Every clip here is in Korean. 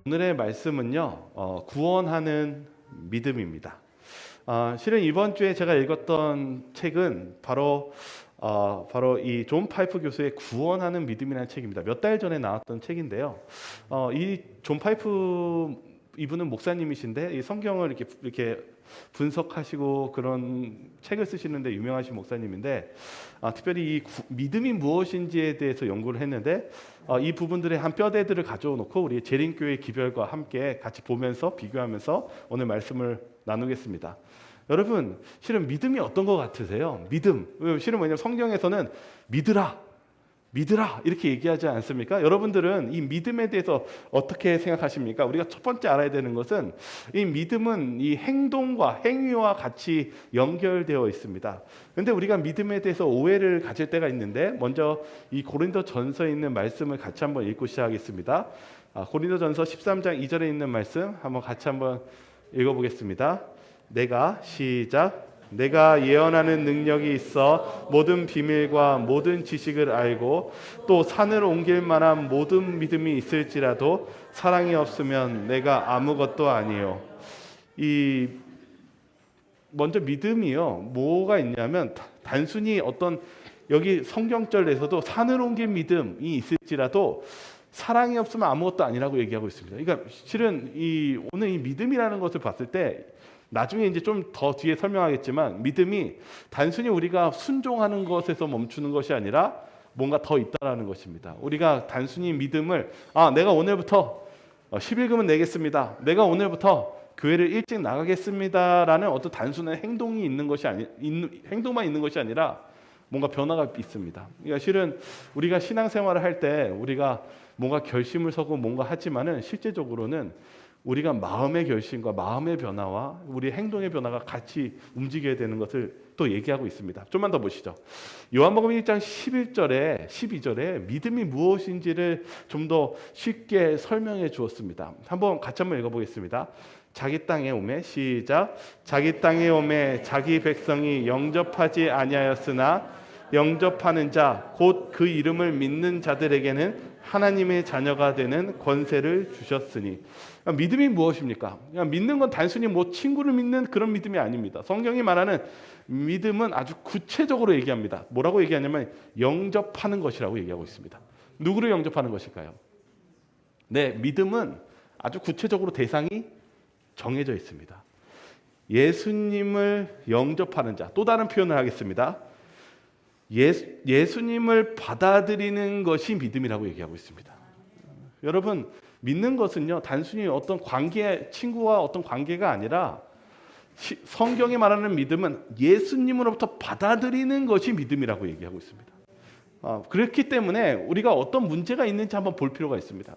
오늘의 말씀은요, 구원하는 믿음입니다. 실은 이번 주에 제가 읽었던 책은 바로 이 존 파이프 교수의 구원하는 믿음이라는 책입니다. 몇 달 전에 나왔던 책인데요. 이 존 파이프 이분은 목사님이신데 이 성경을 이렇게 분석하시고 그런 책을 쓰시는데 유명하신 목사님인데 특별히 이 믿음이 무엇인지에 대해서 연구를 했는데 이 부분들의 한 뼈대들을 가져놓고 우리 재림교회 기별과 함께 같이 보면서 비교하면서 오늘 말씀을 나누겠습니다. 여러분, 실은 믿음이 어떤 것 같으세요? 믿음. 실은 뭐냐면 성경에서는 믿으라 이렇게 얘기하지 않습니까? 여러분들은 이 믿음에 대해서 어떻게 생각하십니까? 우리가 첫 번째 알아야 되는 것은 이 믿음은 이 행동과 행위와 같이 연결되어 있습니다. 그런데 우리가 믿음에 대해서 오해를 가질 때가 있는데 먼저 이 고린도전서에 있는 말씀을 같이 한번 읽고 시작하겠습니다. 고린도전서 13장 2절에 있는 말씀 한번 같이 한번 읽어보겠습니다. 내가 예언하는 능력이 있어 모든 비밀과 모든 지식을 알고 또 산을 옮길 만한 모든 믿음이 있을지라도 사랑이 없으면 내가 아무것도 아니요. 먼저 믿음이요. 뭐가 있냐면 단순히 어떤 여기 성경절에서도 산을 옮길 믿음이 있을지라도 사랑이 없으면 아무것도 아니라고 얘기하고 있습니다. 그러니까 실은 오늘 이 믿음이라는 것을 봤을 때 나중에 이제 좀 더 뒤에 설명하겠지만 믿음이 단순히 우리가 순종하는 것에서 멈추는 것이 아니라 뭔가 더 있다라는 것입니다. 우리가 단순히 믿음을 내가 오늘부터 11금은 내겠습니다. 내가 오늘부터 교회를 일찍 나가겠습니다라는 어떤 단순한 행동이 있는 것이 행동만 있는 것이 아니라 뭔가 변화가 있습니다. 그러니까 실은 우리가 신앙생활을 할 때 우리가 뭔가 결심을 서고 뭔가 하지만은 실제적으로는 우리가 마음의 결심과 마음의 변화와 우리 행동의 변화가 같이 움직여야 되는 것을 또 얘기하고 있습니다. 좀만 더 보시죠. 요한복음 1장 11절에 12절에 믿음이 무엇인지를 좀 더 쉽게 설명해 주었습니다. 같이 한번 읽어보겠습니다. 자기 땅에 오매 시작. 자기 땅에 오매 자기 백성이 영접하지 아니하였으나 영접하는 자 곧 그 이름을 믿는 자들에게는 하나님의 자녀가 되는 권세를 주셨으니. 믿음이 무엇입니까? 그냥 믿는 건 단순히 친구를 믿는 그런 믿음이 아닙니다. 성경이 말하는 믿음은 아주 구체적으로 얘기합니다. 뭐라고 얘기하냐면 영접하는 것이라고 얘기하고 있습니다. 누구를 영접하는 것일까요? 네, 믿음은 아주 구체적으로 대상이 정해져 있습니다. 예수님을 영접하는 자. 또 다른 표현을 하겠습니다. 예수님을 받아들이는 것이 믿음이라고 얘기하고 있습니다. 여러분, 믿는 것은요 단순히 어떤 친구와 어떤 관계가 아니라 성경이 말하는 믿음은 예수님으로부터 받아들이는 것이 믿음이라고 얘기하고 있습니다. 그렇기 때문에 우리가 어떤 문제가 있는지 한번 볼 필요가 있습니다.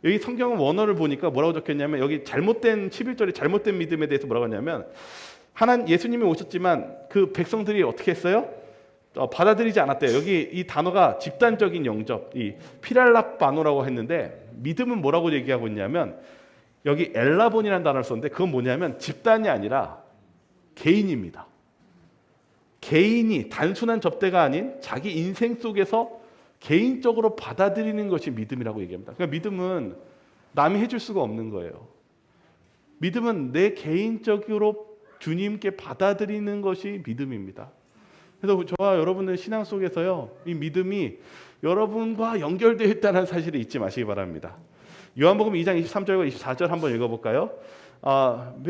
여기 성경 원어를 보니까 뭐라고 적혔냐면 여기 11절에 잘못된 믿음에 대해서 뭐라고 하냐면 예수님이 오셨지만 그 백성들이 어떻게 했어요? 받아들이지 않았대요. 여기 이 단어가 집단적인 영접, 이 피랄라바노라고 했는데 믿음은 뭐라고 얘기하고 있냐면 여기 엘라본이라는 단어를 썼는데 그건 뭐냐면 집단이 아니라 개인입니다. 개인이 단순한 접대가 아닌 자기 인생 속에서 개인적으로 받아들이는 것이 믿음이라고 얘기합니다. 그러니까 믿음은 남이 해줄 수가 없는 거예요. 믿음은 내 개인적으로 주님께 받아들이는 것이 믿음입니다. 그래서 저와 여러분의 신앙 속에서요, 이 믿음이 여러분과 연결되어 있다는 사실을 잊지 마시기 바랍니다. 요한복음 2장 23절과 24절 한번 읽어볼까요?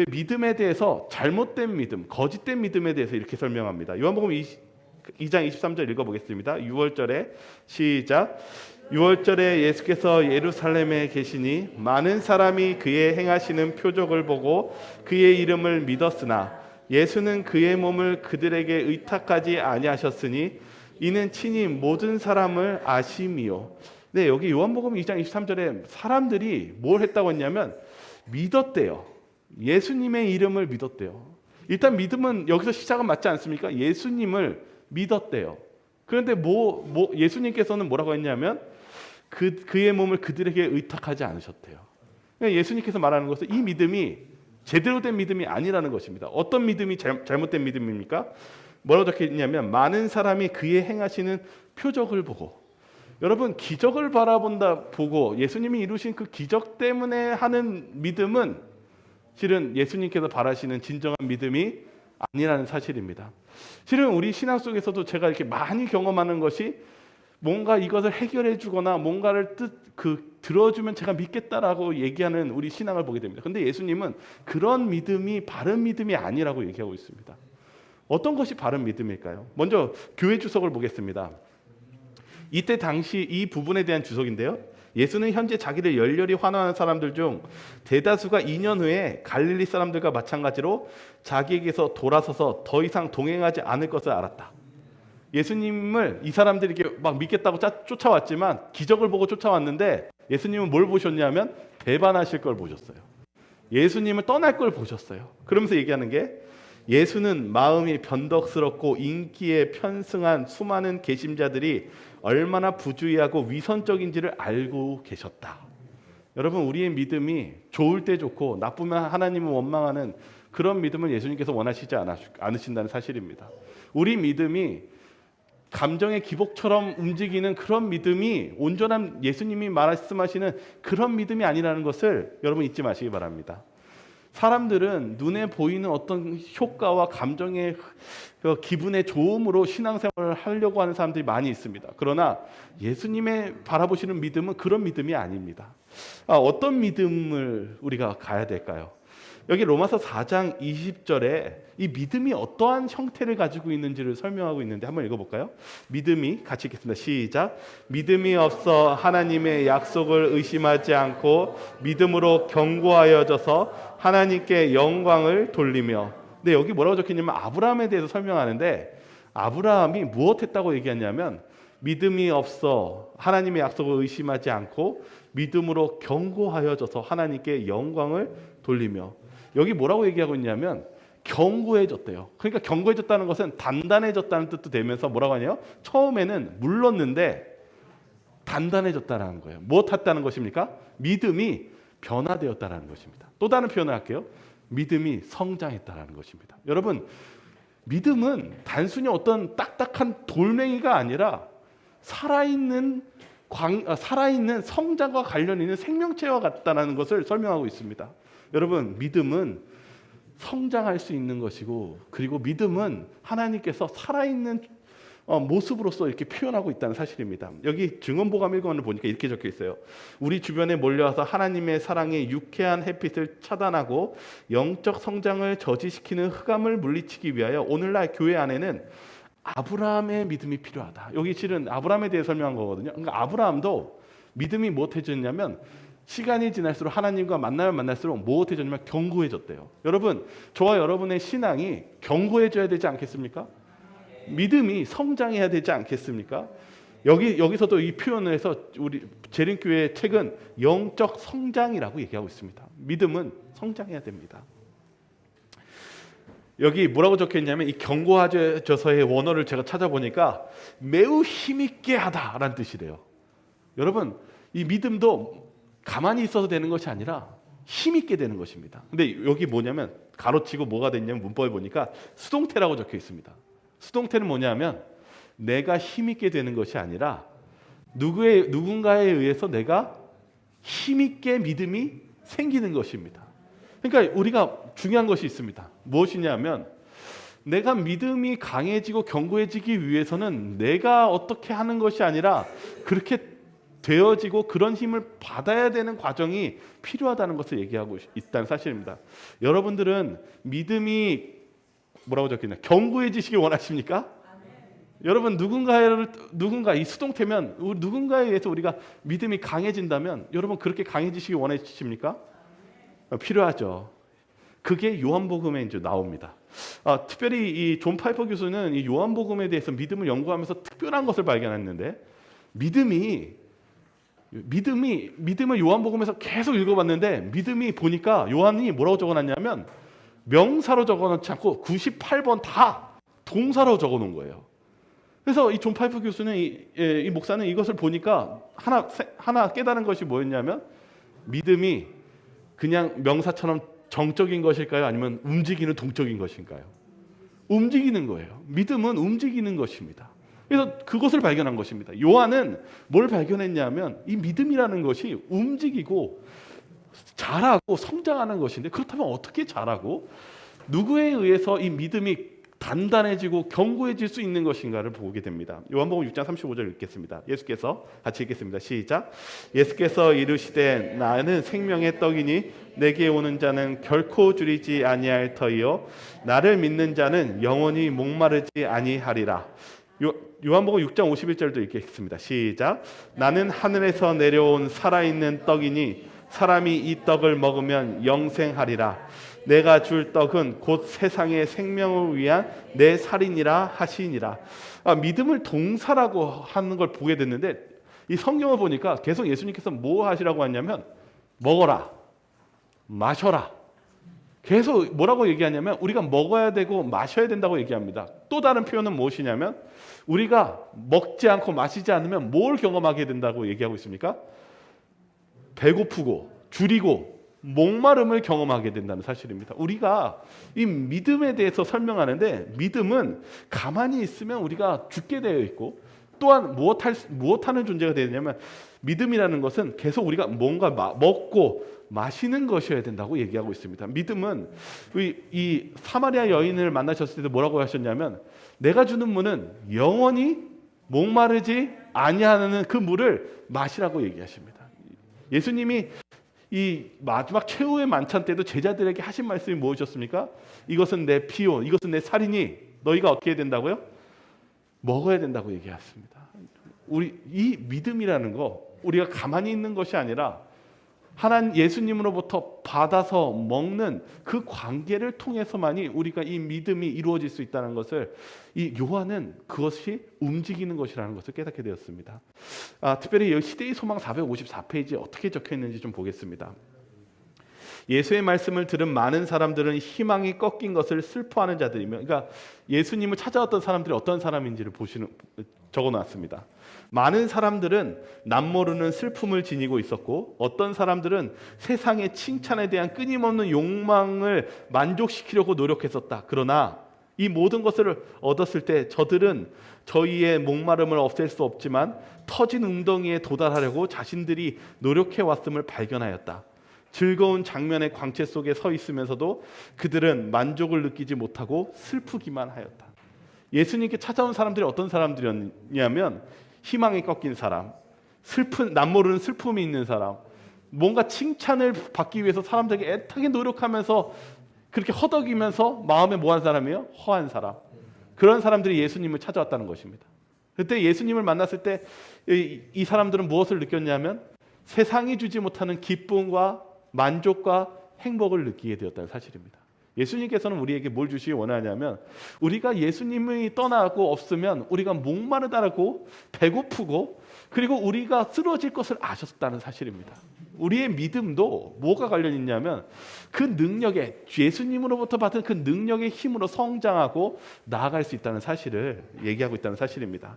믿음에 대해서 잘못된 믿음, 거짓된 믿음에 대해서 이렇게 설명합니다. 요한복음 2장 23절 읽어보겠습니다. 6월절에 시작. 6월절에 예수께서 예루살렘에 계시니 많은 사람이 그의 행하시는 표적을 보고 그의 이름을 믿었으나 예수는 그의 몸을 그들에게 의탁하지 아니하셨으니 이는 친히 모든 사람을 아심이요. 네, 여기 요한복음 2장 23절에 사람들이 뭘 했다고 했냐면 믿었대요. 예수님의 이름을 믿었대요. 일단 믿음은 여기서 시작은 맞지 않습니까? 예수님을 믿었대요. 그런데 예수님께서는 뭐라고 했냐면 그의 몸을 그들에게 의탁하지 않으셨대요. 그러니까 예수님께서 말하는 것은 이 믿음이 제대로 된 믿음이 아니라는 것입니다. 어떤 믿음이 잘못된 믿음입니까? 뭐라고 적혀있냐면 많은 사람이 그의 행하시는 표적을 보고 여러분 기적을 바라본다 보고 예수님이 이루신 그 기적 때문에 하는 믿음은 실은 예수님께서 바라시는 진정한 믿음이 아니라는 사실입니다. 실은 우리 신앙 속에서도 제가 이렇게 많이 경험하는 것이 뭔가 이것을 해결해 주거나 뭔가를 들어주면 제가 믿겠다라고 얘기하는 우리 신앙을 보게 됩니다. 근데 예수님은 그런 믿음이 바른 믿음이 아니라고 얘기하고 있습니다. 어떤 것이 바른 믿음일까요? 먼저 교회 주석을 보겠습니다. 이때 당시 이 부분에 대한 주석인데요. 예수는 현재 자기를 열렬히 환호하는 사람들 중 대다수가 2년 후에 갈릴리 사람들과 마찬가지로 자기에게서 돌아서서 더 이상 동행하지 않을 것을 알았다. 예수님을 이 사람들이 이렇게 막 믿겠다고 쫓아왔지만 기적을 보고 쫓아왔는데 예수님은 뭘 보셨냐면 배반하실 걸 보셨어요. 예수님을 떠날 걸 보셨어요. 그러면서 얘기하는 게 예수는 마음이 변덕스럽고 인기에 편승한 수많은 개심자들이 얼마나 부주의하고 위선적인지를 알고 계셨다. 여러분 우리의 믿음이 좋을 때 좋고 나쁘면 하나님을 원망하는 그런 믿음을 예수님께서 원하시지 않으신다는 사실입니다. 우리 믿음이 감정의 기복처럼 움직이는 그런 믿음이 온전한 예수님이 말씀하시는 그런 믿음이 아니라는 것을 여러분 잊지 마시기 바랍니다. 사람들은 눈에 보이는 어떤 효과와 감정의 기분의 좋음으로 신앙생활을 하려고 하는 사람들이 많이 있습니다. 그러나 예수님의 바라보시는 믿음은 그런 믿음이 아닙니다. 어떤 믿음을 우리가 가야 될까요? 여기 로마서 4장 20절에 이 믿음이 어떠한 형태를 가지고 있는지를 설명하고 있는데 한번 읽어볼까요? 믿음이 같이 읽겠습니다. 시작. 믿음이 없어 하나님의 약속을 의심하지 않고 믿음으로 견고하여져서 하나님께 영광을 돌리며. 근데 여기 뭐라고 적혀있냐면 아브라함에 대해서 설명하는데 아브라함이 무엇했다고 얘기하냐면 믿음이 없어 하나님의 약속을 의심하지 않고 믿음으로 견고하여져서 하나님께 영광을 돌리며. 여기 뭐라고 얘기하고 있냐면 견고해졌대요. 그러니까 견고해졌다는 것은 단단해졌다는 뜻도 되면서 뭐라고 하냐요? 처음에는 물렀는데 단단해졌다는 거예요. 무엇했다는 것입니까? 믿음이 변화되었다는 것입니다. 또 다른 표현을 할게요. 믿음이 성장했다는 것입니다. 여러분 믿음은 단순히 어떤 딱딱한 돌멩이가 아니라 살아있는 성장과 관련 있는 생명체와 같다는 것을 설명하고 있습니다. 여러분 믿음은 성장할 수 있는 것이고 그리고 믿음은 하나님께서 살아있는 모습으로서 이렇게 표현하고 있다는 사실입니다. 여기 증언보감 1권을 보니까 이렇게 적혀 있어요. 우리 주변에 몰려와서 하나님의 사랑의 유쾌한 햇빛을 차단하고 영적 성장을 저지시키는 흑암을 물리치기 위하여 오늘날 교회 안에는 아브라함의 믿음이 필요하다. 여기 실은 아브라함에 대해 설명한 거거든요. 그러니까 아브라함도 믿음이 무엇해졌냐면 시간이 지날수록 하나님과 만나면 만날수록 무엇해졌냐면 견고해졌대요. 여러분 저와 여러분의 신앙이 견고해져야 되지 않겠습니까? 믿음이 성장해야 되지 않겠습니까? 여기서도 이 표현을 해서 우리 재림교회 책은 영적 성장이라고 얘기하고 있습니다. 믿음은 성장해야 됩니다. 여기 뭐라고 적혀있냐면 이 견고해져서의 원어를 제가 찾아보니까 매우 힘있게 하다라는 뜻이래요. 여러분 이 믿음도 가만히 있어서 되는 것이 아니라 힘있게 되는 것입니다. 근데 여기 뭐냐면 가로치고 뭐가 됐냐면 문법에 보니까 수동태라고 적혀 있습니다. 수동태는 뭐냐면 내가 힘있게 되는 것이 아니라 누군가에 의해서 내가 힘있게 믿음이 생기는 것입니다. 그러니까 우리가 중요한 것이 있습니다. 무엇이냐면 내가 믿음이 강해지고 견고해지기 위해서는 내가 어떻게 하는 것이 아니라 그렇게 되어지고 그런 힘을 받아야 되는 과정이 필요하다는 것을 얘기하고 있다는 사실입니다. 여러분들은 믿음이 뭐라고 적혀있나? 견고해지시길 원하십니까? 여러분 누군가 이 수동태면 누군가에 의해서 우리가 믿음이 강해진다면 여러분 그렇게 강해지시길 원하십니까? 필요하죠. 그게 요한복음에 이제 나옵니다. 특별히 이 존 파이퍼 교수는 이 요한복음에 대해서 믿음을 연구하면서 특별한 것을 발견했는데 믿음을 요한복음에서 계속 읽어봤는데 믿음이 보니까 요한이 뭐라고 적어놨냐면 명사로 적어놓지 않고 98번 다 동사로 적어놓은 거예요. 그래서 이 존 파이프 교수는 이 목사는 이것을 보니까 하나 깨달은 것이 뭐였냐면 믿음이 그냥 명사처럼 정적인 것일까요? 아니면 움직이는 동적인 것인가요? 움직이는 거예요. 믿음은 움직이는 것입니다. 그래서 그것을 발견한 것입니다. 요한은 뭘 발견했냐면 이 믿음이라는 것이 움직이고 자라고 성장하는 것인데, 그렇다면 어떻게 자라고 누구에 의해서 이 믿음이 단단해지고 견고해질 수 있는 것인가를 보게 됩니다. 요한복음 6장 35절 읽겠습니다. 예수께서 같이 읽겠습니다. 시작. 예수께서 이르시되 나는 생명의 떡이니 내게 오는 자는 결코 줄이지 아니할 터이요 나를 믿는 자는 영원히 목마르지 아니하리라. 요한복음 6장 51절도 읽겠습니다. 시작. 나는 하늘에서 내려온 살아있는 떡이니 사람이 이 떡을 먹으면 영생하리라. 내가 줄 떡은 곧 세상의 생명을 위한 내 살이니라 하시니라. 믿음을 동사라고 하는 걸 보게 됐는데, 이 성경을 보니까 계속 예수님께서 뭐 하시라고 하냐면 먹어라, 마셔라. 계속 뭐라고 얘기하냐면 우리가 먹어야 되고 마셔야 된다고 얘기합니다. 또 다른 표현은 무엇이냐면 우리가 먹지 않고 마시지 않으면 뭘 경험하게 된다고 얘기하고 있습니까? 배고프고 줄이고 목마름을 경험하게 된다는 사실입니다. 우리가 이 믿음에 대해서 설명하는데, 믿음은 가만히 있으면 우리가 죽게 되어 있고, 또한 무엇하는 존재가 되느냐면 믿음이라는 것은 계속 우리가 뭔가 먹고 마시는 것이어야 된다고 얘기하고 있습니다. 믿음은 이 사마리아 여인을 만나셨을 때도 뭐라고 하셨냐면 내가 주는 물은 영원히 목마르지 아니하는 그 물을 마시라고 얘기하십니다. 예수님이 이 마지막 최후의 만찬 때도 제자들에게 하신 말씀이 무엇이었습니까? 이것은 내 피요, 이것은 내 살이니 너희가 어떻게 해야 된다고요? 먹어야 된다고 얘기했습니다. 우리 이 믿음이라는 거 우리가 가만히 있는 것이 아니라 하나님 예수님으로부터 받아서 먹는 그 관계를 통해서만이 우리가 이 믿음이 이루어질 수 있다는 것을 이 요한은 그것이 움직이는 것이라는 것을 깨닫게 되었습니다. 특별히 시대의 소망 454페이지에 어떻게 적혀 있는지 좀 보겠습니다. 예수의 말씀을 들은 많은 사람들은 희망이 꺾인 것을 슬퍼하는 자들이며, 그러니까 예수님을 찾아왔던 사람들이 어떤 사람인지를 적어놨습니다. 많은 사람들은 남모르는 슬픔을 지니고 있었고, 어떤 사람들은 세상의 칭찬에 대한 끊임없는 욕망을 만족시키려고 노력했었다. 그러나 이 모든 것을 얻었을 때 저들은 저희의 목마름을 없앨 수 없지만 터진 웅덩이에 도달하려고 자신들이 노력해왔음을 발견하였다. 즐거운 장면의 광채 속에 서 있으면서도 그들은 만족을 느끼지 못하고 슬프기만 하였다. 예수님께 찾아온 사람들이 어떤 사람들이었냐면 희망이 꺾인 사람, 남모르는 슬픔이 있는 사람, 뭔가 칭찬을 받기 위해서 사람들에게 애타게 노력하면서 그렇게 허덕이면서 마음에 뭐한 사람이에요? 허한 사람. 그런 사람들이 예수님을 찾아왔다는 것입니다. 그때 예수님을 만났을 때 이 사람들은 무엇을 느꼈냐면 세상이 주지 못하는 기쁨과 만족과 행복을 느끼게 되었다는 사실입니다. 예수님께서는 우리에게 뭘 주시기 원하냐면 우리가 예수님이 떠나고 없으면 우리가 목마르다고 배고프고 그리고 우리가 쓰러질 것을 아셨다는 사실입니다. 우리의 믿음도 뭐가 관련이 있냐면 그 능력에, 예수님으로부터 받은 그 능력의 힘으로 성장하고 나아갈 수 있다는 사실을 얘기하고 있다는 사실입니다.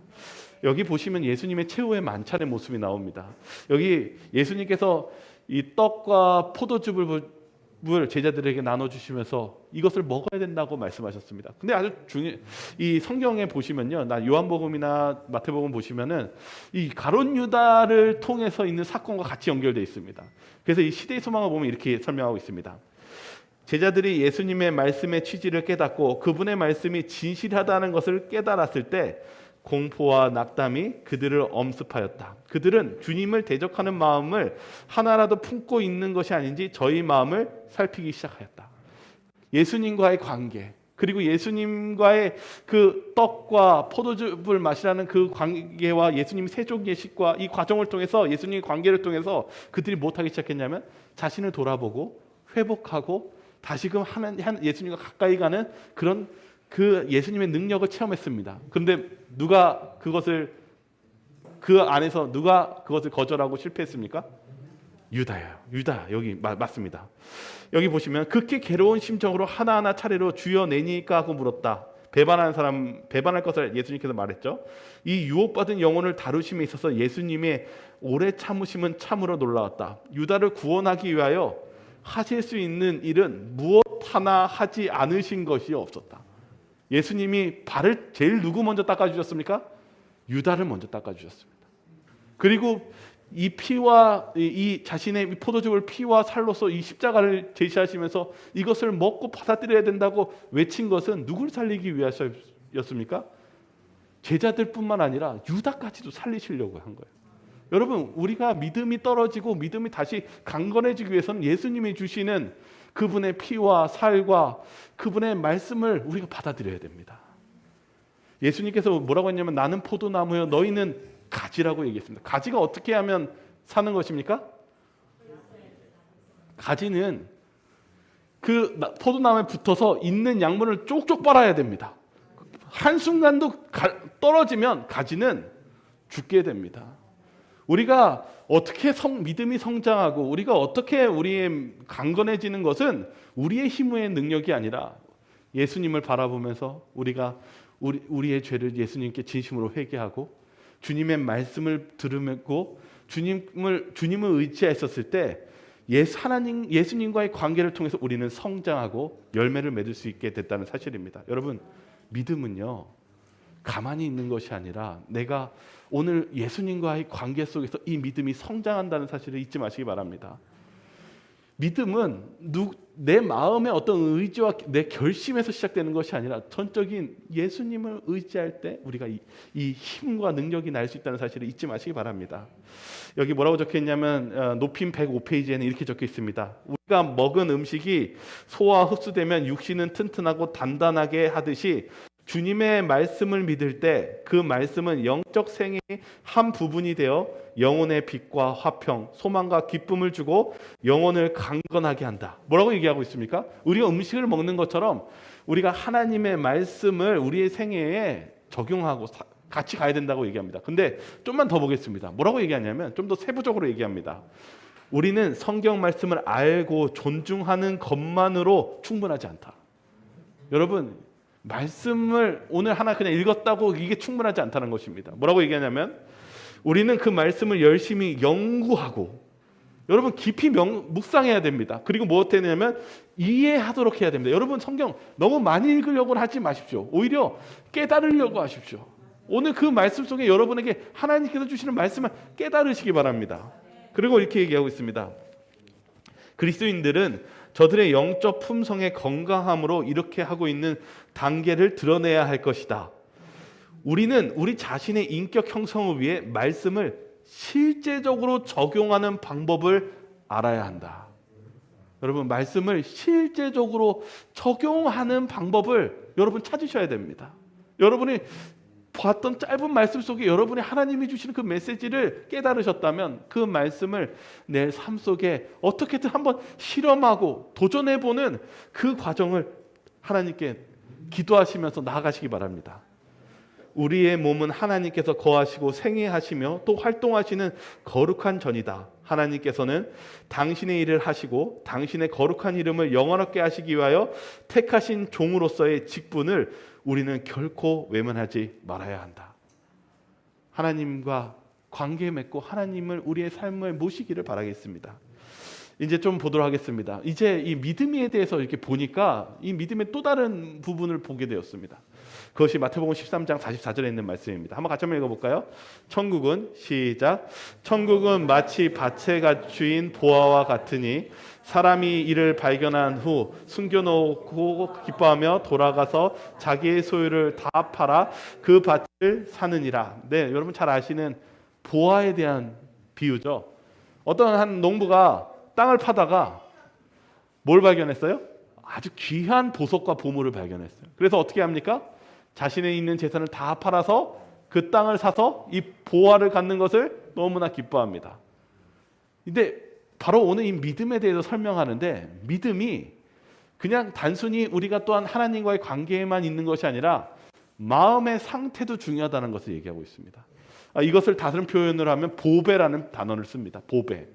여기 보시면 예수님의 최후의 만찬의 모습이 나옵니다. 여기 예수님께서 이 떡과 포도즙을 제자들에게 나눠주시면서 이것을 먹어야 된다고 말씀하셨습니다. 근데 아주 이 성경에 보시면요, 요한복음이나 마태복음 보시면은 이 가룟 유다를 통해서 있는 사건과 같이 연결되어 있습니다. 그래서 이 시대의 소망을 보면 이렇게 설명하고 있습니다. 제자들이 예수님의 말씀의 취지를 깨닫고 그분의 말씀이 진실하다는 것을 깨달았을 때 공포와 낙담이 그들을 엄습하였다. 그들은 주님을 대적하는 마음을 하나라도 품고 있는 것이 아닌지 저희 마음을 살피기 시작하였다. 예수님과의 관계, 그리고 예수님과의 그 떡과 포도즙을 마시라는 그 관계와 예수님의 세종 예식과 이 과정을 통해서, 예수님의 관계를 통해서 그들이 못하기 시작했냐면 자신을 돌아보고 회복하고 다시금 예수님과 가까이 가는 그런 그 예수님의 능력을 체험했습니다. 그런데 그 안에서 누가 그것을 거절하고 실패했습니까? 유다예요. 유다, 여기 맞습니다. 여기 보시면 극히 괴로운 심정으로 하나하나 차례로 주여 내니까 하고 물었다. 배반할 것을 예수님께서 말했죠. 이 유혹받은 영혼을 다루심에 있어서 예수님의 오래 참으심은 참으로 놀라웠다. 유다를 구원하기 위하여 하실 수 있는 일은 무엇 하나 하지 않으신 것이 없었다. 예수님이 발을 제일 누구 먼저 닦아주셨습니까? 유다를 먼저 닦아주셨습니다. 그리고 이 피와 이 자신의 포도즙을 피와 살로서 이 십자가를 제시하시면서 이것을 먹고 받아들여야 된다고 외친 것은 누굴 살리기 위해서였습니까? 제자들뿐만 아니라 유다까지도 살리시려고 한 거예요. 여러분, 우리가 믿음이 떨어지고 믿음이 다시 강건해지기 위해서는 예수님이 주시는 그분의 피와 살과 그분의 말씀을 우리가 받아들여야 됩니다. 예수님께서 뭐라고 했냐면 나는 포도나무요 너희는 가지라고 얘기했습니다. 가지가 어떻게 하면 사는 것입니까? 가지는 그 포도나무에 붙어서 있는 양분을 쪽쪽 빨아야 됩니다. 한순간도 떨어지면 가지는 죽게 됩니다. 우리가 어떻게 믿음이 성장하고 우리가 어떻게 우리의 강건해지는 것은 우리의 힘의 능력이 아니라 예수님을 바라보면서 우리의 죄를 예수님께 진심으로 회개하고 주님의 말씀을 들으고 주님을 의지했었을 때 예수님과의 관계를 통해서 우리는 성장하고 열매를 맺을 수 있게 됐다는 사실입니다. 여러분, 믿음은요 가만히 있는 것이 아니라 내가 오늘 예수님과의 관계 속에서 이 믿음이 성장한다는 사실을 잊지 마시기 바랍니다. 믿음은 내 마음의 어떤 의지와 내 결심에서 시작되는 것이 아니라 전적인 예수님을 의지할 때 우리가 이 힘과 능력이 날 수 있다는 사실을 잊지 마시기 바랍니다. 여기 뭐라고 적혀있냐면 높임 105페이지에는 이렇게 적혀 있습니다. 우리가 먹은 음식이 소화 흡수되면 육신은 튼튼하고 단단하게 하듯이 주님의 말씀을 믿을 때 그 말씀은 영적 생애의 한 부분이 되어 영혼의 빛과 화평, 소망과 기쁨을 주고 영혼을 강건하게 한다. 뭐라고 얘기하고 있습니까? 우리가 음식을 먹는 것처럼 우리가 하나님의 말씀을 우리의 생애에 적용하고 같이 가야 된다고 얘기합니다. 근데 좀만 더 보겠습니다. 뭐라고 얘기하냐면 좀 더 세부적으로 얘기합니다. 우리는 성경 말씀을 알고 존중하는 것만으로 충분하지 않다. 여러분, 말씀을 오늘 하나 그냥 읽었다고 이게 충분하지 않다는 것입니다. 뭐라고 얘기하냐면 우리는 그 말씀을 열심히 연구하고 여러분 깊이 묵상해야 됩니다. 그리고 무엇 해냐면 이해하도록 해야 됩니다. 여러분, 성경 너무 많이 읽으려고 하지 마십시오. 오히려 깨달으려고 하십시오. 오늘 그 말씀 속에 여러분에게 하나님께서 주시는 말씀을 깨달으시기 바랍니다. 그리고 이렇게 얘기하고 있습니다. 그리스도인들은 저들의 영적 품성의 건강함으로 이렇게 하고 있는 단계를 드러내야 할 것이다. 우리는 우리 자신의 인격 형성을 위해 말씀을 실제적으로 적용하는 방법을 알아야 한다. 여러분, 말씀을 실제적으로 적용하는 방법을 여러분 찾으셔야 됩니다. 여러분이 봤던 짧은 말씀 속에 여러분이 하나님이 주시는 그 메시지를 깨달으셨다면 그 말씀을 내 삶 속에 어떻게든 한번 실험하고 도전해보는 그 과정을 하나님께 기도하시면서 나아가시기 바랍니다. 우리의 몸은 하나님께서 거하시고 생애하시며 또 활동하시는 거룩한 전이다. 하나님께서는 당신의 일을 하시고 당신의 거룩한 이름을 영원하게 하시기 위하여 택하신 종으로서의 직분을 우리는 결코 외면하지 말아야 한다. 하나님과 관계 맺고 하나님을 우리의 삶을 모시기를 바라겠습니다. 이제 좀 보도록 하겠습니다. 이제 이 믿음에 대해서 이렇게 보니까 이 믿음의 또 다른 부분을 보게 되었습니다. 그것이 마태복음 13장 44절에 있는 말씀입니다. 한번 같이 한번 읽어볼까요? 천국은 시작. 천국은 마치 밭에 갖추인 보화와 같으니 사람이 이를 발견한 후 숨겨놓고 기뻐하며 돌아가서 자기의 소유를 다 팔아 그 밭을 사느니라. 네, 여러분 잘 아시는 보화에 대한 비유죠. 어떤 한 농부가 땅을 파다가 뭘 발견했어요? 아주 귀한 보석과 보물을 발견했어요. 그래서 어떻게 합니까? 자신의 있는 재산을 다 팔아서 그 땅을 사서 이 보화를 갖는 것을 너무나 기뻐합니다. 근데 바로 오늘 이 믿음에 대해서 설명하는데 믿음이 그냥 단순히 우리가 또한 하나님과의 관계에만 있는 것이 아니라 마음의 상태도 중요하다는 것을 얘기하고 있습니다. 이것을 다른 표현으로 하면 보배라는 단어를 씁니다. 보배.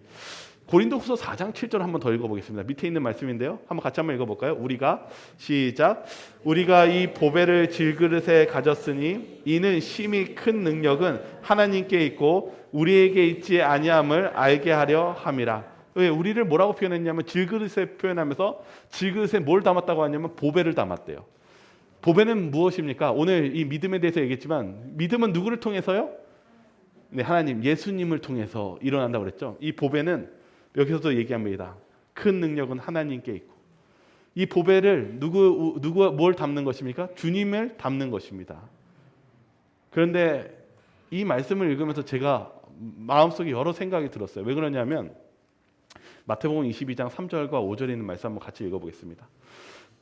고린도후서 4장 7절 한번 더 읽어보겠습니다. 밑에 있는 말씀인데요. 한번 같이 한번 읽어볼까요? 우리가 시작. 우리가 이 보배를 질그릇에 가졌으니 이는 심히 큰 능력은 하나님께 있고 우리에게 있지 아니함을 알게 하려 함이라. 왜 우리를 뭐라고 표현했냐면 질그릇에 표현하면서 질그릇에 뭘 담았다고 하냐면 보배를 담았대요. 보배는 무엇입니까? 오늘 이 믿음에 대해서 얘기했지만 믿음은 누구를 통해서요? 네, 하나님, 예수님을 통해서 일어난다고 그랬죠. 이 보배는 여기서도 얘기합니다. 큰 능력은 하나님께 있고 이 보배를 누가 뭘 담는 것입니까? 주님을 담는 것입니다. 그런데 이 말씀을 읽으면서 제가 마음속에 여러 생각이 들었어요. 왜 그러냐면 마태복음 22장 3절과 5절에 있는 말씀 한번 같이 읽어보겠습니다.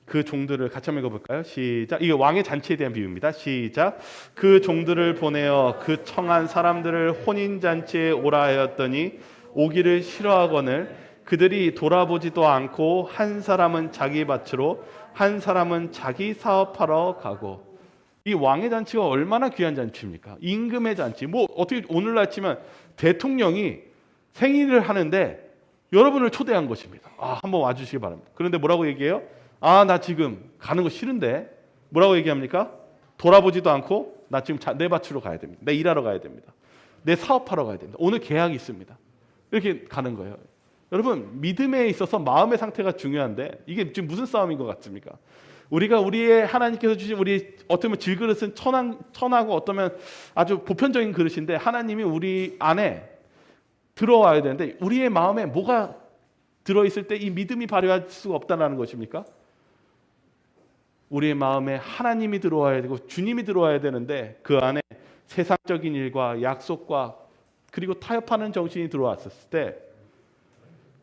그 종들을 같이 한번 읽어볼까요? 시작. 이게 왕의 잔치에 대한 비유입니다. 시작. 그 종들을 보내어 그 청한 사람들을 혼인잔치에 오라 하였더니 오기를 싫어하거늘 그들이 돌아보지도 않고 한 사람은 자기 밭으로 한 사람은 자기 사업하러 가고. 이 왕의 잔치가 얼마나 귀한 잔치입니까? 임금의 잔치. 뭐 어떻게 오늘날 치면 대통령이 생일을 하는데 여러분을 초대한 것입니다. 한번 와주시기 바랍니다. 그런데 뭐라고 얘기해요? 나 지금 가는 거 싫은데. 뭐라고 얘기합니까? 돌아보지도 않고 나 지금 내 밭으로 가야 됩니다. 내 일하러 가야 됩니다. 내 사업하러 가야 됩니다. 오늘 계약이 있습니다. 이렇게 가는 거예요. 여러분, 믿음에 있어서 마음의 상태가 중요한데 이게 지금 무슨 싸움인 것 같습니까? 우리가 우리의 하나님께서 주신 우리 어쩌면 질그릇은 천하고 어쩌면 아주 보편적인 그릇인데 하나님이 우리 안에 들어와야 되는데 우리의 마음에 뭐가 들어있을 때 이 믿음이 발휘할 수가 없다는 것입니까? 우리의 마음에 하나님이 들어와야 되고 주님이 들어와야 되는데 그 안에 세상적인 일과 약속과 그리고 타협하는 정신이 들어왔을 때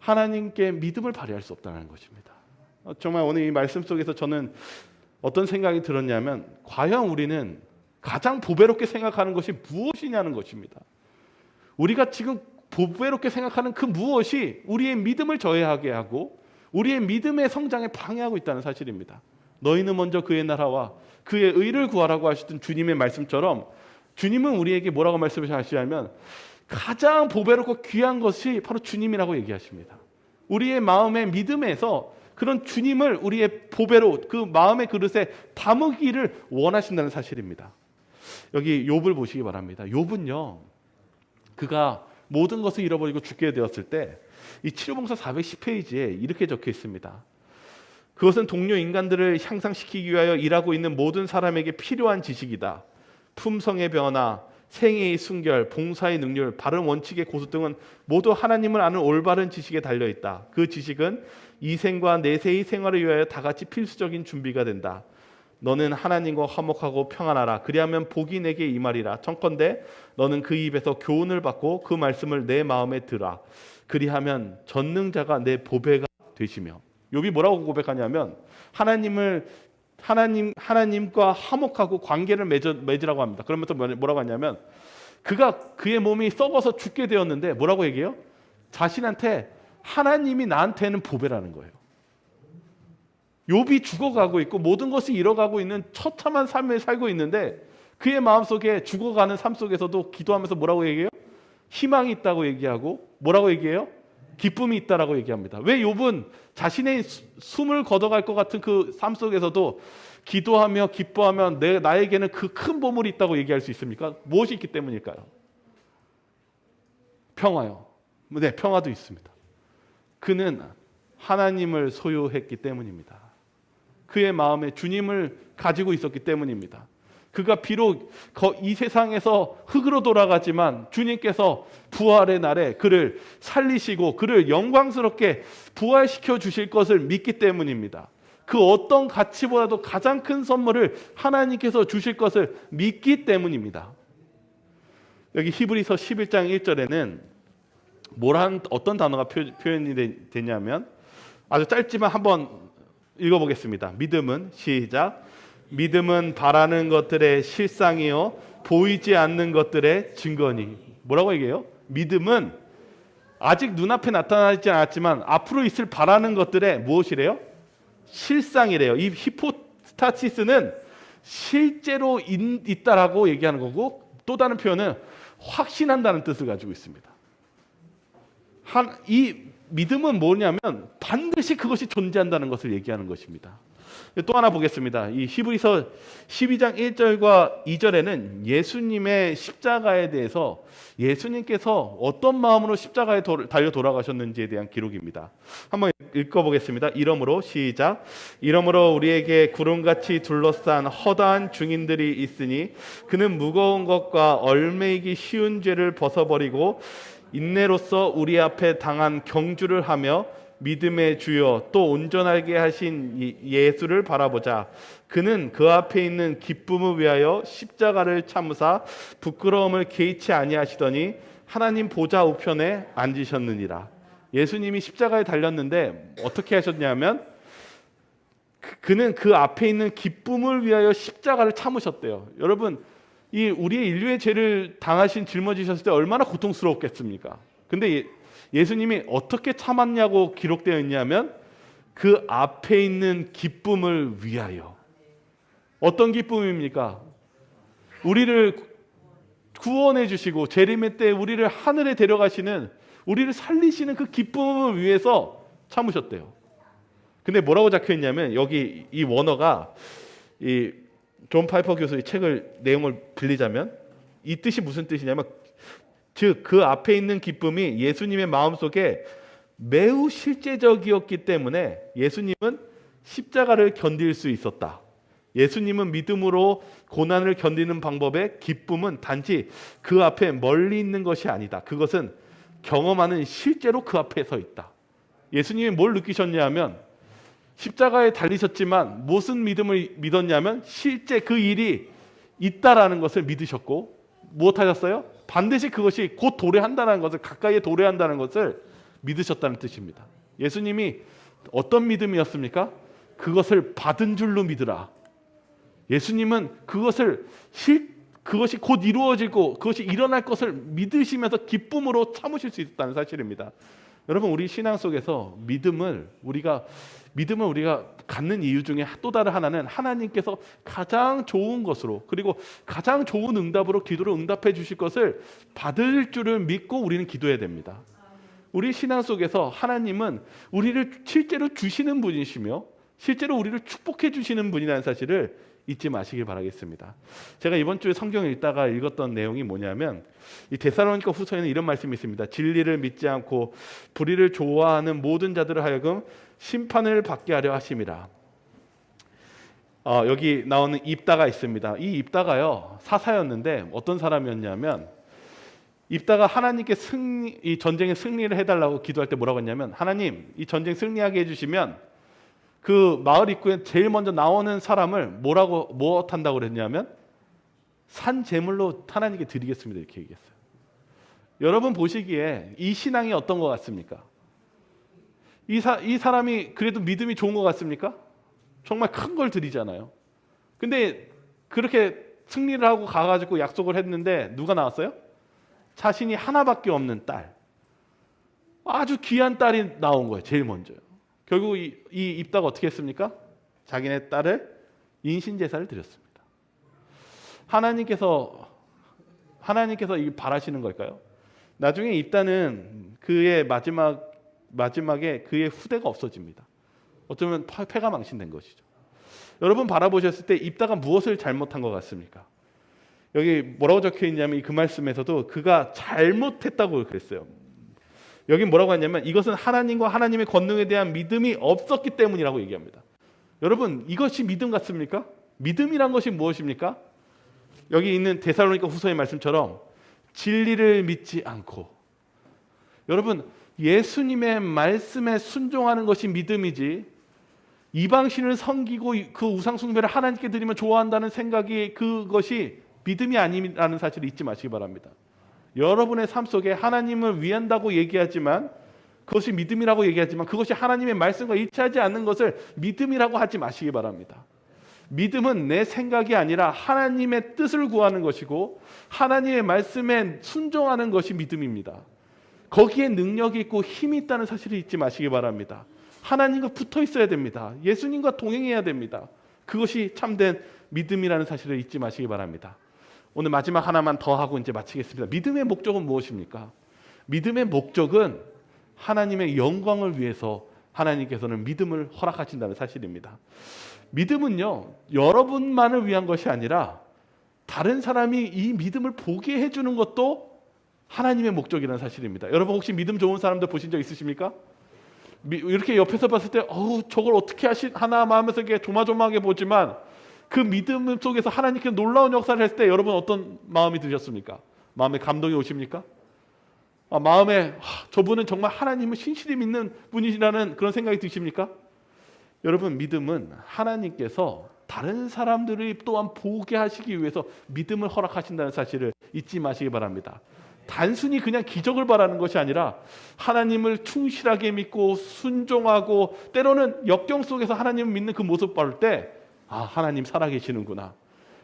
하나님께 믿음을 발휘할 수 없다는 것입니다. 정말 오늘 이 말씀 속에서 저는 어떤 생각이 들었냐면 과연 우리는 가장 보배롭게 생각하는 것이 무엇이냐는 것입니다. 우리가 지금 보배롭게 생각하는 그 무엇이 우리의 믿음을 저해하게 하고 우리의 믿음의 성장에 방해하고 있다는 사실입니다. 너희는 먼저 그의 나라와 그의 의를 구하라고 하시던 주님의 말씀처럼 주님은 우리에게 뭐라고 말씀하시냐면 가장 보배롭고 귀한 것이 바로 주님이라고 얘기하십니다. 우리의 마음의 믿음에서 그런 주님을 우리의 보배로 그 마음의 그릇에 담으기를 원하신다는 사실입니다. 여기 욥을 보시기 바랍니다. 욥은요, 그가 모든 것을 잃어버리고 죽게 되었을 때 이 치료봉사 410페이지에 이렇게 적혀 있습니다. 그것은 동료 인간들을 향상시키기 위하여 일하고 있는 모든 사람에게 필요한 지식이다. 품성의 변화, 생애의 순결, 봉사의 능률, 바른 원칙의 고수 등은 모두 하나님을 아는 올바른 지식에 달려있다. 그 지식은 이생과 내세의 생활을 위하여 다같이 필수적인 준비가 된다. 너는 하나님과 화목하고 평안하라. 그리하면 복이 내게 임하리라. 청컨대 너는 그 입에서 교훈을 받고 그 말씀을 내 마음에 들으라. 그리하면 전능자가 내 보배가 되시며. 욥이 뭐라고 고백하냐면 하나님과 화목하고 관계를 맺으라고 합니다. 그러면서 뭐라고 하냐면 그의 몸이 썩어서 죽게 되었는데 뭐라고 얘기해요? 자신한테 하나님이 나한테는 보배라는 거예요. 욥이 죽어가고 있고 모든 것이 잃어가고 있는 처참한 삶을 살고 있는데 그의 마음속에 죽어가는 삶 속에서도 기도하면서 뭐라고 얘기해요? 희망이 있다고 얘기하고 뭐라고 얘기해요? 기쁨이 있다라고 얘기합니다. 왜 욥은 자신의 숨을 걷어갈 것 같은 그 삶 속에서도 기도하며 기뻐하며 나에게는 그 큰 보물이 있다고 얘기할 수 있습니까? 무엇이 있기 때문일까요? 평화요. 네, 평화도 있습니다. 그는 하나님을 소유했기 때문입니다. 그의 마음에 주님을 가지고 있었기 때문입니다. 그가 비록 이 세상에서 흙으로 돌아가지만 주님께서 부활의 날에 그를 살리시고 그를 영광스럽게 부활시켜 주실 것을 믿기 때문입니다. 그 어떤 가치보다도 가장 큰 선물을 하나님께서 주실 것을 믿기 때문입니다. 여기 히브리서 11장 1절에는 어떤 단어가 표현이 되냐면 아주 짧지만 한번 읽어보겠습니다. 믿음은 시작. 믿음은 바라는 것들의 실상이요 보이지 않는 것들의 증거니. 뭐라고 얘기해요? 믿음은 아직 눈앞에 나타나지 않았지만 앞으로 있을 바라는 것들의 무엇이래요? 실상이래요. 이 히포스타시스는 실제로 있다라고 얘기하는 거고 또 다른 표현은 확신한다는 뜻을 가지고 있습니다. 이 믿음은 뭐냐면 반드시 그것이 존재한다는 것을 얘기하는 것입니다. 또 하나 보겠습니다. 이 히브리서 12장 1절과 2절에는 예수님의 십자가에 대해서 예수님께서 어떤 마음으로 십자가에 달려 돌아가셨는지에 대한 기록입니다. 한번 읽어보겠습니다. 이러므로 시작. 이러므로 우리에게 구름같이 둘러싼 허다한 증인들이 있으니 그는 무거운 것과 얼매이기 쉬운 죄를 벗어버리고 인내로써 우리 앞에 당한 경주를 하며 믿음의 주여 또 온전하게 하신 예수를 바라보자. 그는 그 앞에 있는 기쁨을 위하여 십자가를 참으사 부끄러움을 개의치 아니하시더니 하나님 보좌 우편에 앉으셨느니라. 예수님이 십자가에 달렸는데 어떻게 하셨냐면 그는 그 앞에 있는 기쁨을 위하여 십자가를 참으셨대요. 여러분, 이 우리의 인류의 죄를 당하신 짊어지셨을 때 얼마나 고통스러웠겠습니까? 근데 예수님이 어떻게 참았냐고 기록되어 있냐면 그 앞에 있는 기쁨을 위하여. 어떤 기쁨입니까? 우리를 구원해 주시고 재림의 때 우리를 하늘에 데려가시는, 우리를 살리시는 그 기쁨을 위해서 참으셨대요. 근데 뭐라고 적혀 있냐면 여기 이 원어가 이 존 파이퍼 교수의 책을 내용을 빌리자면 이 뜻이 무슨 뜻이냐면 즉 그 앞에 있는 기쁨이 예수님의 마음속에 매우 실제적이었기 때문에 예수님은 십자가를 견딜 수 있었다. 예수님은 믿음으로 고난을 견디는 방법의 기쁨은 단지 그 앞에 멀리 있는 것이 아니다. 그것은 경험하는 실제로 그 앞에 서 있다. 예수님이 뭘 느끼셨냐면 십자가에 달리셨지만 무슨 믿음을 믿었냐면 실제 그 일이 있다라는 것을 믿으셨고 무엇하셨어요? 반드시 그것이 곧 도래한다는 것을, 가까이에 도래한다는 것을 믿으셨다는 뜻입니다. 예수님이 어떤 믿음이었습니까? 그것을 받은 줄로 믿으라. 예수님은 그것이 곧 이루어지고 그것이 일어날 것을 믿으시면서 기쁨으로 참으실 수 있다는 사실입니다. 여러분, 우리 신앙 속에서 믿음을 우리가 갖는 이유 중에 또 다른 하나는 하나님께서 가장 좋은 것으로 그리고 가장 좋은 응답으로 기도를 응답해 주실 것을 받을 줄을 믿고 우리는 기도해야 됩니다. 우리 신앙 속에서 하나님은 우리를 실제로 주시는 분이시며 실제로 우리를 축복해 주시는 분이라는 사실을 잊지 마시길 바라겠습니다. 제가 이번 주에 성경을 읽다가 읽었던 내용이 뭐냐면 이 데살로니가 후서에는 이런 말씀이 있습니다. 진리를 믿지 않고 불의를 좋아하는 모든 자들을 하여금 심판을 받게 하려 하심이라. 여기 나오는 입다가 있습니다. 이 입다가요 사사였는데 어떤 사람이었냐면 입다가 하나님께 이 전쟁에 승리를 해달라고 기도할 때 뭐라고 했냐면 하나님 이 전쟁 승리하게 해주시면 그 마을 입구에 제일 먼저 나오는 사람을 무엇 한다고 그랬냐면 산 제물로 하나님께 드리겠습니다 이렇게 얘기했어요. 여러분 보시기에 이 신앙이 어떤 것 같습니까? 이 사람이 그래도 믿음이 좋은 것 같습니까? 정말 큰 걸 드리잖아요. 근데 그렇게 승리를 하고 가가지고 약속을 했는데 누가 나왔어요? 자신이 하나밖에 없는 딸, 아주 귀한 딸이 나온 거예요. 제일 먼저요. 결국 이 입다가 어떻게 했습니까? 자기네 딸을 인신제사를 드렸습니다. 하나님께서 이 바라시는 걸까요? 나중에 입다는 그의 마지막에 그의 후대가 없어집니다. 어쩌면 패가 망신된 것이죠. 여러분 바라보셨을 때 입다가 무엇을 잘못한 것 같습니까? 여기 뭐라고 적혀 있냐면 그 말씀에서도 그가 잘못했다고 그랬어요. 여기 뭐라고 하냐면 이것은 하나님과 하나님의 권능에 대한 믿음이 없었기 때문이라고 얘기합니다. 여러분 이것이 믿음 같습니까? 믿음이란 것이 무엇입니까? 여기 있는 데살로니가 후서의 말씀처럼 진리를 믿지 않고, 여러분 예수님의 말씀에 순종하는 것이 믿음이지 이방신을 섬기고 그 우상 숭배를 하나님께 드리면 좋아한다는 생각이 그것이 믿음이 아니라는 사실을 잊지 마시기 바랍니다. 여러분의 삶 속에 하나님을 위한다고 얘기하지만 그것이 믿음이라고 얘기하지만 그것이 하나님의 말씀과 일치하지 않는 것을 믿음이라고 하지 마시기 바랍니다. 믿음은 내 생각이 아니라 하나님의 뜻을 구하는 것이고 하나님의 말씀에 순종하는 것이 믿음입니다. 거기에 능력이 있고 힘이 있다는 사실을 잊지 마시기 바랍니다. 하나님과 붙어 있어야 됩니다. 예수님과 동행해야 됩니다. 그것이 참된 믿음이라는 사실을 잊지 마시기 바랍니다. 오늘 마지막 하나만 더 하고 이제 마치겠습니다. 믿음의 목적은 무엇입니까? 믿음의 목적은 하나님의 영광을 위해서 하나님께서는 믿음을 허락하신다는 사실입니다. 믿음은요, 여러분만을 위한 것이 아니라 다른 사람이 이 믿음을 보게 해주는 것도 하나님의 목적이라는 사실입니다. 여러분 혹시 믿음 좋은 사람들 보신 적 있으십니까? 이렇게 옆에서 봤을 때 저걸 어떻게 하나 하면서 이렇게 조마조마하게 보지만 그 믿음 속에서 하나님께서 놀라운 역사를 했을 때 여러분 어떤 마음이 드셨습니까? 마음에 감동이 오십니까? 마음에 저분은 정말 하나님을 신실히 믿는 분이라는 그런 생각이 드십니까? 여러분 믿음은 하나님께서 다른 사람들이 또한 보게 하시기 위해서 믿음을 허락하신다는 사실을 잊지 마시기 바랍니다. 단순히 그냥 기적을 바라는 것이 아니라 하나님을 충실하게 믿고 순종하고 때로는 역경 속에서 하나님을 믿는 그 모습 볼 때 하나님 살아계시는구나,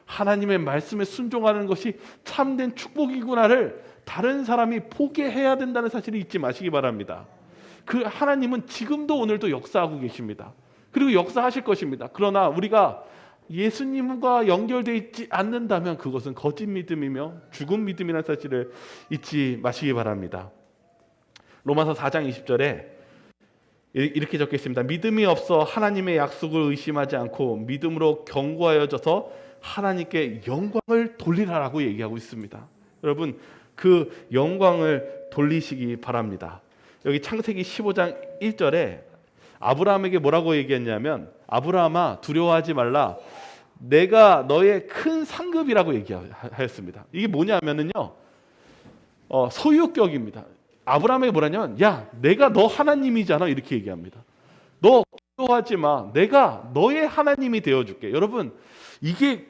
하나님의 말씀에 순종하는 것이 참된 축복이구나를 다른 사람이 보게 해야 된다는 사실을 잊지 마시기 바랍니다. 그 하나님은 지금도 오늘도 역사하고 계십니다. 그리고 역사하실 것입니다. 그러나 우리가 예수님과 연결되어 있지 않는다면 그것은 거짓 믿음이며 죽은 믿음이라는 사실을 잊지 마시기 바랍니다. 로마서 4장 20절에 이렇게 적혀 있습니다. 믿음이 없어 하나님의 약속을 의심하지 않고 믿음으로 견고하여져서 하나님께 영광을 돌리라라고 얘기하고 있습니다. 여러분 그 영광을 돌리시기 바랍니다. 여기 창세기 15장 1절에 아브라함에게 뭐라고 얘기했냐면, 아브라함아 두려워하지 말라, 내가 너의 큰 상급이라고 얘기하였습니다. 이게 뭐냐면은요, 소유격입니다. 아브라함에게 뭐라냐면, 야 내가 너 하나님이잖아, 이렇게 얘기합니다. 너 두려워하지 마, 내가 너의 하나님이 되어줄게. 여러분 이게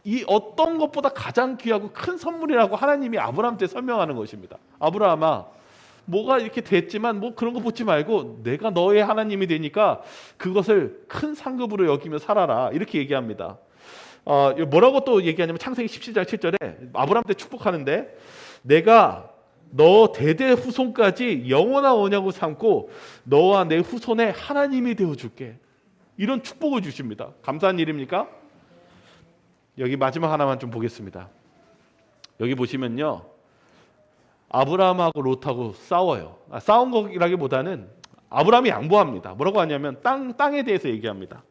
이 어떤 것보다 가장 귀하고 큰 선물이라고 하나님이 아브라함한테 설명하는 것입니다. 아브라함아 뭐가 이렇게 됐지만 뭐 그런 거 보지 말고 내가 너의 하나님이 되니까 그것을 큰 상급으로 여기며 살아라, 이렇게 얘기합니다. 뭐라고 또 얘기하냐면 창세기 17장 7절에 아브라함한테 축복하는데, 내가 너 대대 후손까지 영원한 언약으로 삼고 너와 내 후손의 하나님이 되어줄게, 이런 축복을 주십니다. 감사한 일입니까? 여기 마지막 하나만 좀 보겠습니다. 여기 보시면요, 아브라함하고 롯하고 싸워요. 싸운 거라기보다는 아브라함이 양보합니다. 뭐라고 하냐면 땅에 대해서 얘기합니다.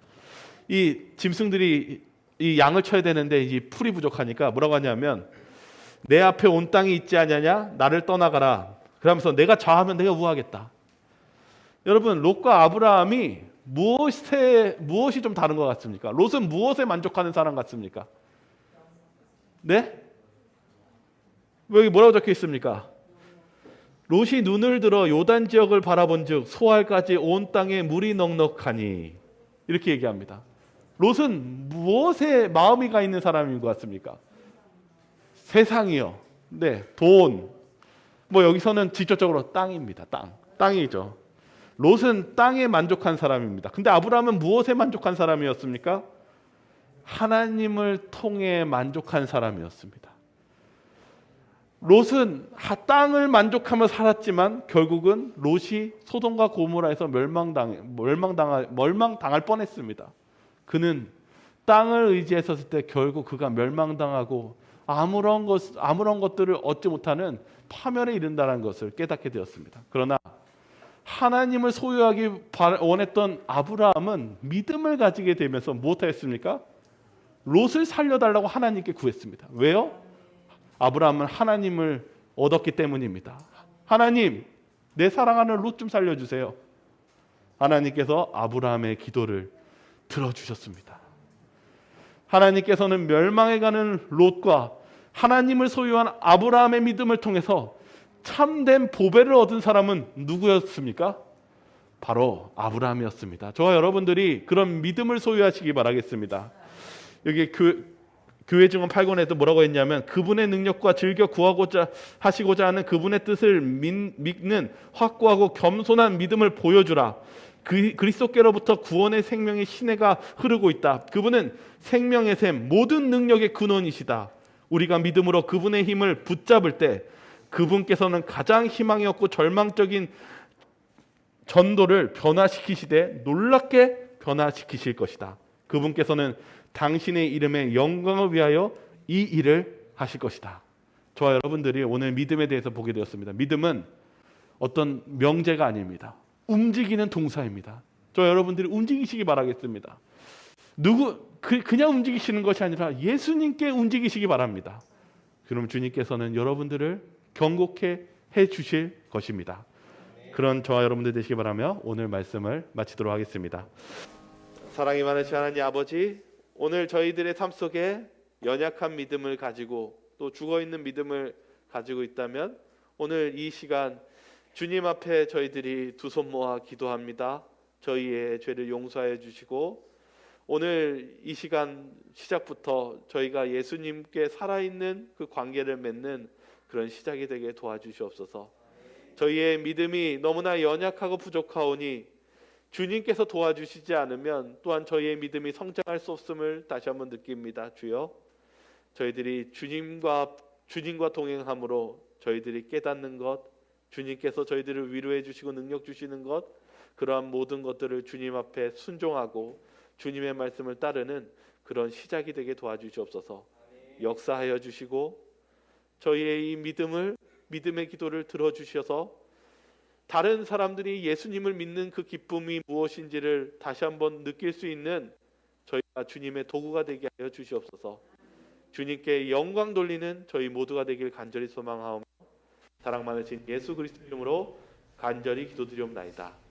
이 짐승들이 이 양을 쳐야 되는데 이 풀이 부족하니까 뭐라고 하냐면, 내 앞에 온 땅이 있지 않냐냐, 나를 떠나가라. 그러면서 내가 좌하면 내가 우하겠다. 여러분 롯과 아브라함이 무엇이 좀 다른 것 같습니까? 롯은 무엇에 만족하는 사람 같습니까? 네? 여기 뭐라고 적혀 있습니까? 롯이 눈을 들어 요단 지역을 바라본즉 소알까지 온 땅에 물이 넉넉하니, 이렇게 얘기합니다. 롯은 무엇에 마음이 가 있는 사람인 것 같습니까? 세상이요. 네, 돈. 뭐 여기서는 직접적으로 땅입니다. 땅이죠. 롯은 땅에 만족한 사람입니다. 근데 아브라함은 무엇에 만족한 사람이었습니까? 하나님을 통해 만족한 사람이었습니다. 롯은 땅을 만족하며 살았지만 결국은 롯이 소돔과 고모라에서 멸망당할 뻔했습니다. 그는 땅을 의지했었을 때 결국 그가 멸망당하고 아무런 것들을 얻지 못하는 파멸에 이른다는 것을 깨닫게 되었습니다. 그러나 하나님을 소유하기 원했던 아브라함은 믿음을 가지게 되면서 무엇하였습니까? 롯을 살려달라고 하나님께 구했습니다. 왜요? 아브라함은 하나님을 얻었기 때문입니다. 하나님, 내 사랑하는 롯 좀 살려주세요. 하나님께서 아브라함의 기도를 들어주셨습니다. 하나님께서는 멸망해가는 롯과 하나님을 소유한 아브라함의 믿음을 통해서 참된 보배를 얻은 사람은 누구였습니까? 바로 아브라함이었습니다. 저와 여러분들이 그런 믿음을 소유하시기 바라겠습니다. 여기 교회 증언 8권에도 뭐라고 했냐면, 그분의 능력과 즐겨 구하고자 하시고자 하는 그분의 뜻을 믿는 확고하고 겸손한 믿음을 보여주라. 그리스도께로부터 구원의 생명의 시내가 흐르고 있다. 그분은 생명의 샘, 모든 능력의 근원이시다. 우리가 믿음으로 그분의 힘을 붙잡을 때 그분께서는 가장 희망이 없고 절망적인 전도를 변화시키시되 놀랍게 변화시키실 것이다. 그분께서는 당신의 이름의 영광을 위하여 이 일을 하실 것이다. 저와 여러분들이 오늘 믿음에 대해서 보게 되었습니다. 믿음은 어떤 명제가 아닙니다. 움직이는 동사입니다. 저와 여러분들이 움직이시기 바라겠습니다. 그냥 움직이시는 것이 아니라 예수님께 움직이시기 바랍니다. 그럼 주님께서는 여러분들을 경고케 해 주실 것입니다. 그런 저와 여러분들 되시기 바라며 오늘 말씀을 마치도록 하겠습니다. 사랑이 많으신 하나님 아버지, 오늘 저희들의 삶 속에 연약한 믿음을 가지고 또 죽어있는 믿음을 가지고 있다면 오늘 이 시간 주님 앞에 저희들이 두 손 모아 기도합니다. 저희의 죄를 용서해 주시고 오늘 이 시간 시작부터 저희가 예수님께 살아있는 그 관계를 맺는 그런 시작이 되게 도와주시옵소서. 저희의 믿음이 너무나 연약하고 부족하오니 주님께서 도와주시지 않으면 또한 저희의 믿음이 성장할 수 없음을 다시 한번 느낍니다. 주여, 저희들이 주님과 동행함으로 저희들이 깨닫는 것, 주님께서 저희들을 위로해 주시고 능력 주시는 것, 그러한 모든 것들을 주님 앞에 순종하고 주님의 말씀을 따르는 그런 시작이 되게 도와주시옵소서. 역사하여 주시고 저희의 이 믿음의 기도를 들어주셔서 다른 사람들이 예수님을 믿는 그 기쁨이 무엇인지를 다시 한번 느낄 수 있는 저희가 주님의 도구가 되게 하여 주시옵소서. 주님께 영광 돌리는 저희 모두가 되길 간절히 소망하오며 사랑 많으신 예수 그리스도 이름으로 간절히 기도드리옵나이다.